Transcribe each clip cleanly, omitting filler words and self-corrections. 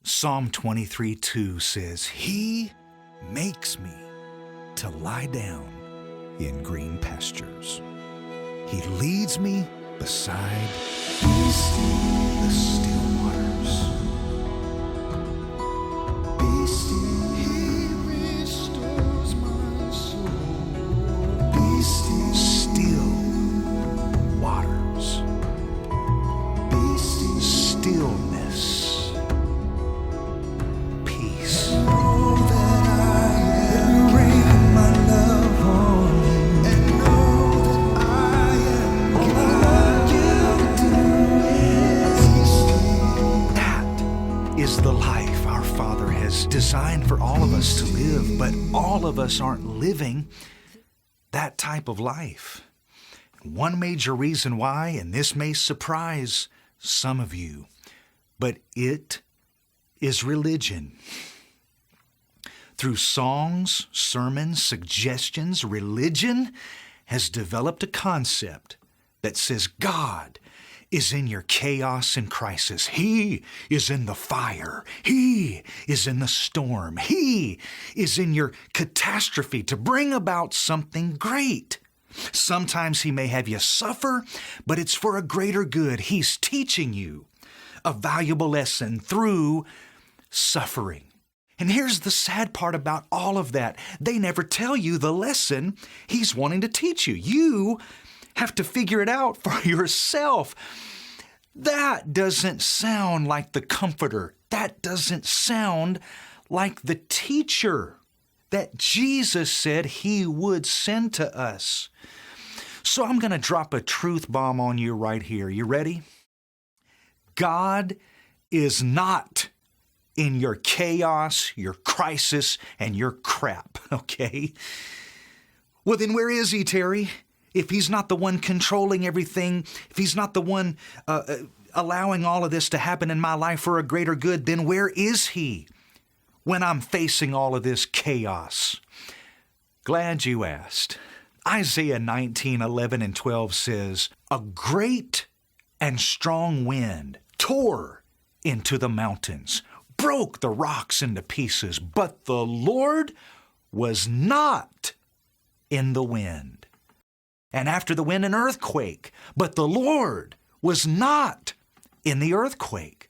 Psalm 23:2 says, He makes me to lie down in green pastures. He leads me beside the still waters. Be still. He restores my soul. Be still. Still waters. Be still. Stillness. Peace. Know that I am rain my love on you. And know that I am all you do is that is the life our Father has designed for all of us to live, but all of us aren't living that type of life. One major reason why, and this may surprise some of you, but it is religion. Through songs, sermons, suggestions, religion has developed a concept that says God is in your chaos and crisis. He is in the fire. He is in the storm. He is in your catastrophe to bring about something great. Sometimes He may have you suffer, but it's for a greater good. He's teaching you a valuable lesson through suffering. And here's the sad part about all of that. They never tell you the lesson He's wanting to teach you. You have to figure it out for yourself. That doesn't sound like the comforter. That doesn't sound like the teacher that Jesus said He would send to us. So I'm going to drop a truth bomb on you right here. You ready? God is not in your chaos, your crisis, and your crap, okay? Well, then where is He, Terry? If He's not the one controlling everything, if He's not the one allowing all of this to happen in my life for a greater good, then where is He when I'm facing all of this chaos? Glad you asked. Isaiah 19:11 and 12 says, A great and strong wind tore into the mountains, broke the rocks into pieces, but the Lord was not in the wind. And after the wind, an earthquake, but the Lord was not in the earthquake.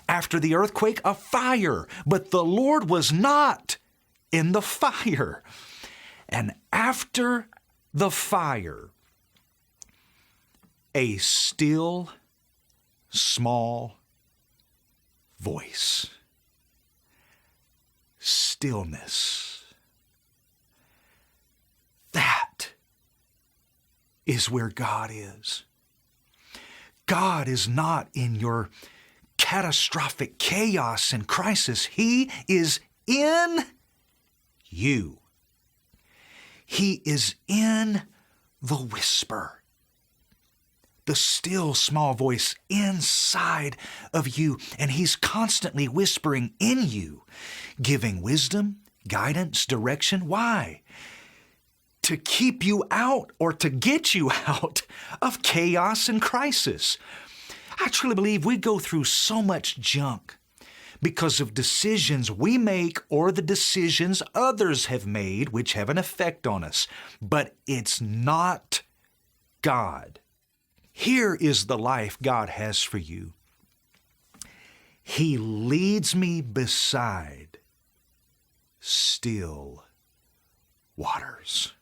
After the earthquake, a fire, but the Lord was not in the fire. And after the fire, a still, small voice. Stillness. That is where God is. God is not in your catastrophic chaos and crisis. He is in you. He is in the whisper, the still small voice inside of you, and He's constantly whispering in you, giving wisdom, guidance, direction. Why? To keep you out or to get you out of chaos and crisis. I truly believe we go through so much junk because of decisions we make or the decisions others have made, which have an effect on us. But it's not God. Here is the life God has for you. He leads me beside still waters.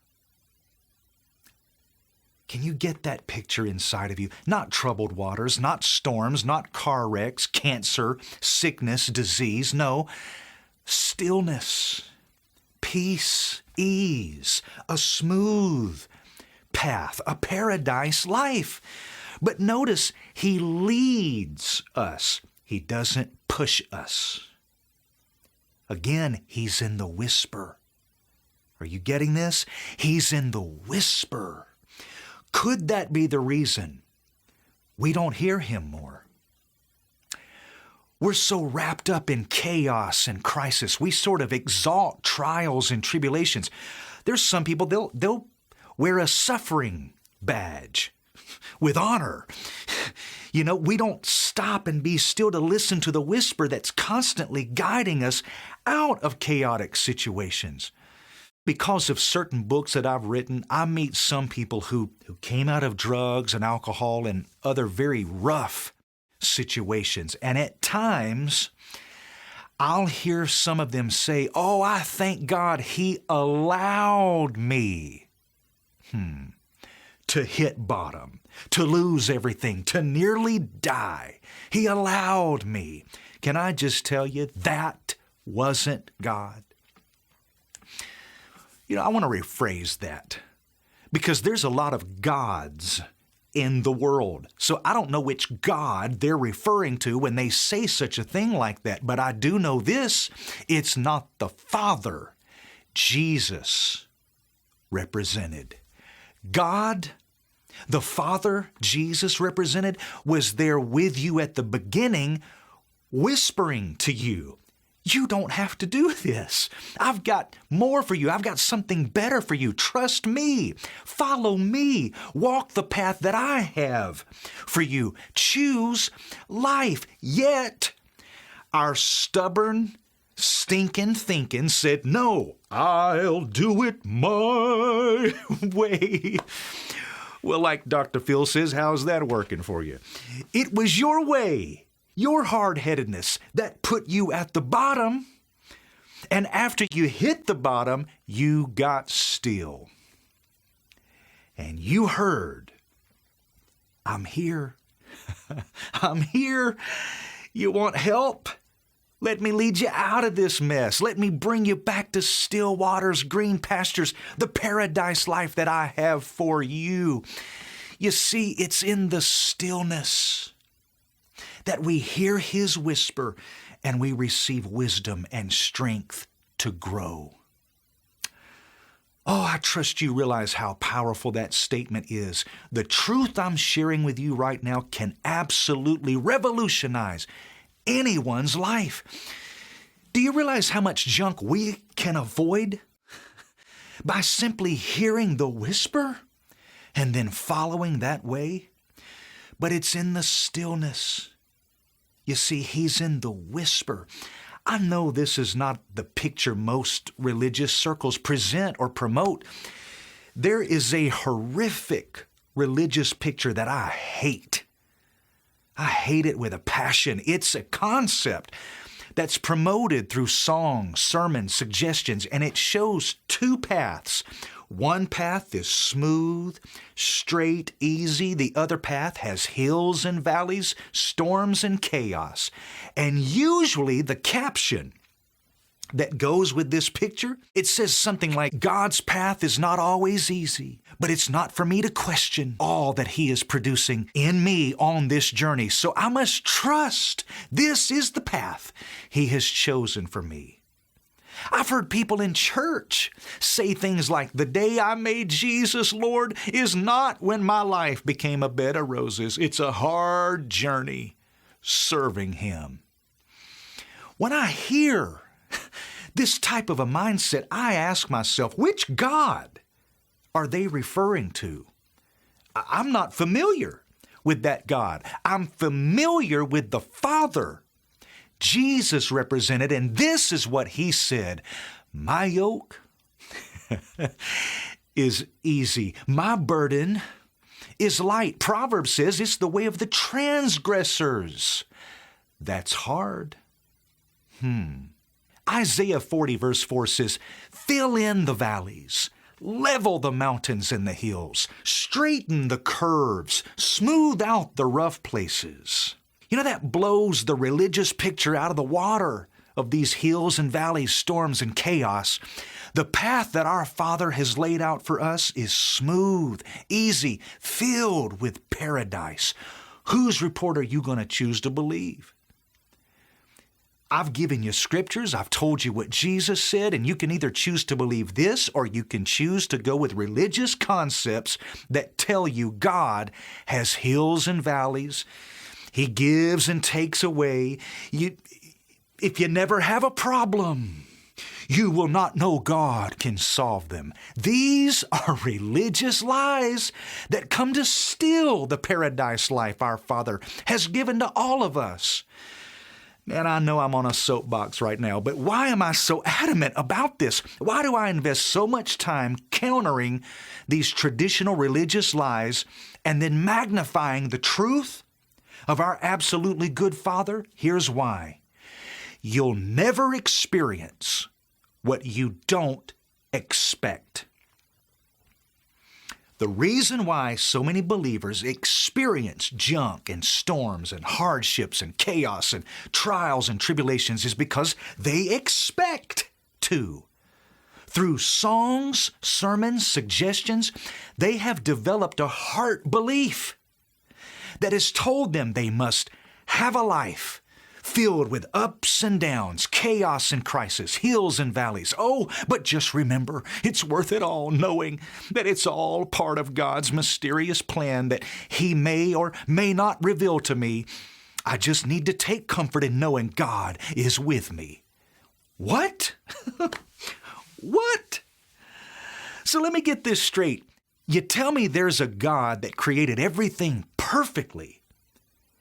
Can you get that picture inside of you? Not troubled waters, not storms, not car wrecks, cancer, sickness, disease. No, stillness, peace, ease, a smooth path, a paradise life. But notice, He leads us. He doesn't push us. Again, He's in the whisper. Are you getting this? He's in the whisper. Could that be the reason we don't hear Him more? We're so wrapped up in chaos and crisis. We sort of exalt trials and tribulations. There's some people, they'll wear a suffering badge with honor. We don't stop and be still to listen to the whisper that's constantly guiding us out of chaotic situations. Because of certain books that I've written, I meet some people who came out of drugs and alcohol and other very rough situations. And at times, I'll hear some of them say, "Oh, I thank God He allowed me to hit bottom, to lose everything, to nearly die. He allowed me." Can I just tell you, that wasn't God. I want to rephrase that, because there's a lot of gods in the world. So I don't know which God they're referring to when they say such a thing like that, but I do know this: it's not the Father Jesus represented. God, the Father Jesus represented, was there with you at the beginning, whispering to you, "You don't have to do this. I've got more for you. I've got something better for you. Trust me. Follow me. Walk the path that I have for you. Choose life." Yet, our stubborn, stinking thinking said, "No, I'll do it my way." Well, like Dr. Phil says, how's that working for you? It was your way, your hard-headedness, that put you at the bottom. And after you hit the bottom, you got still. And you heard, "I'm here. I'm here. You want help? Let me lead you out of this mess. Let me bring you back to still waters, green pastures, the paradise life that I have for you." You see, it's in the stillness that we hear His whisper and we receive wisdom and strength to grow. Oh, I trust you realize how powerful that statement is. The truth I'm sharing with you right now can absolutely revolutionize anyone's life. Do you realize how much junk we can avoid by simply hearing the whisper and then following that way? But it's in the stillness. You see, He's in the whisper. I know this is not the picture most religious circles present or promote. There is a horrific religious picture that I hate. I hate it with a passion. It's a concept that's promoted through songs, sermons, suggestions, and it shows two paths. One path is smooth, straight, easy. The other path has hills and valleys, storms and chaos. And usually the caption that goes with this picture, it says something like, "God's path is not always easy, but it's not for me to question all that He is producing in me on this journey. So I must trust this is the path He has chosen for me." I've heard people in church say things like, "The day I made Jesus Lord is not when my life became a bed of roses. It's a hard journey serving Him." When I hear this type of a mindset, I ask myself, which God are they referring to? I'm not familiar with that God. I'm familiar with the Father Jesus represented, and this is what He said: "My yoke is easy. My burden is light." Proverbs says it's the way of the transgressors that's hard. Isaiah 40 verse 4 says, "Fill in the valleys, level the mountains and the hills, straighten the curves, smooth out the rough places." That blows the religious picture out of the water of these hills and valleys, storms and chaos. The path that our Father has laid out for us is smooth, easy, filled with paradise. Whose report are you going to choose to believe? I've given you scriptures, I've told you what Jesus said, and you can either choose to believe this or you can choose to go with religious concepts that tell you God has hills and valleys. He gives and takes away. If you never have a problem, You will not know God can solve them. These are religious lies that come to steal the paradise life our Father has given to all of us. Man, I know I'm on a soapbox right now, but why am I so adamant about this? Why do I invest so much time countering these traditional religious lies and then magnifying the truth of our absolutely good Father? Here's why. You'll never experience what you don't expect. The reason why so many believers experience junk and storms and hardships and chaos and trials and tribulations is because they expect to. Through songs, sermons, suggestions, they have developed a heart belief that has told them they must have a life filled with ups and downs, chaos and crisis, hills and valleys. Oh, but just remember, it's worth it all knowing that it's all part of God's mysterious plan that He may or may not reveal to me. I just need to take comfort in knowing God is with me. What? What? So let me get this straight. You tell me there's a God that created everything perfectly.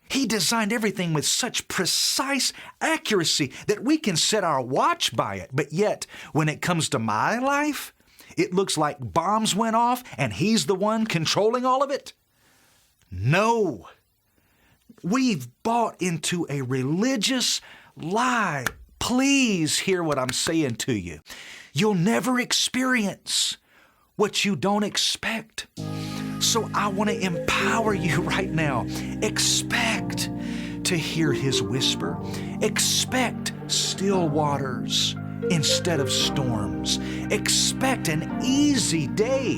He designed everything with such precise accuracy that we can set our watch by it. But yet, when it comes to my life, it looks like bombs went off and He's the one controlling all of it? No. We've bought into a religious lie. Please hear what I'm saying to you. You'll never experience what you don't expect. So I want to empower you right now. Expect to hear His whisper. Expect still waters instead of storms. Expect an easy day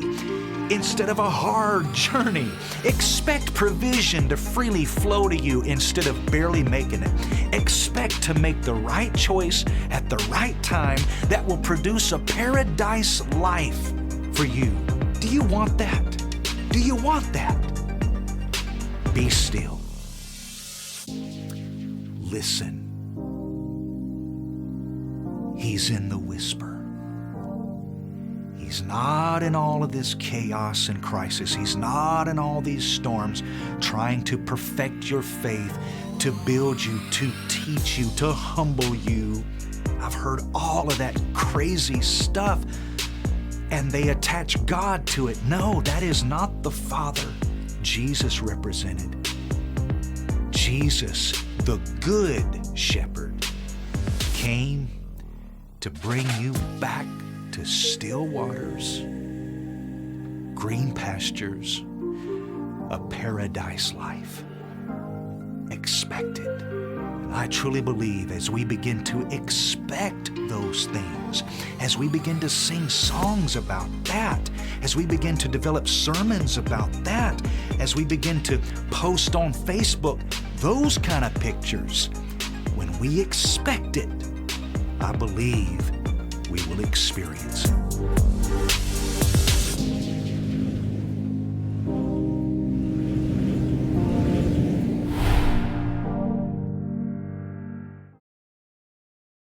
instead of a hard journey. Expect provision to freely flow to you instead of barely making it. Expect to make the right choice at the right time that will produce a paradise life for you. Do you want that? Do you want that? Be still. Listen. He's in the whisper. He's not in all of this chaos and crisis. He's not in all these storms trying to perfect your faith, to build you, to teach you, to humble you. I've heard all of that crazy stuff, and they attach God to it. No, that is not the Father Jesus represented. Jesus, the Good Shepherd, came to bring you back to still waters, green pastures, a paradise life. Expect it. And I truly believe as we begin to expect those things, as we begin to sing songs about that, as we begin to develop sermons about that, as we begin to post on Facebook those kind of pictures, when we expect it, I believe we will experience it.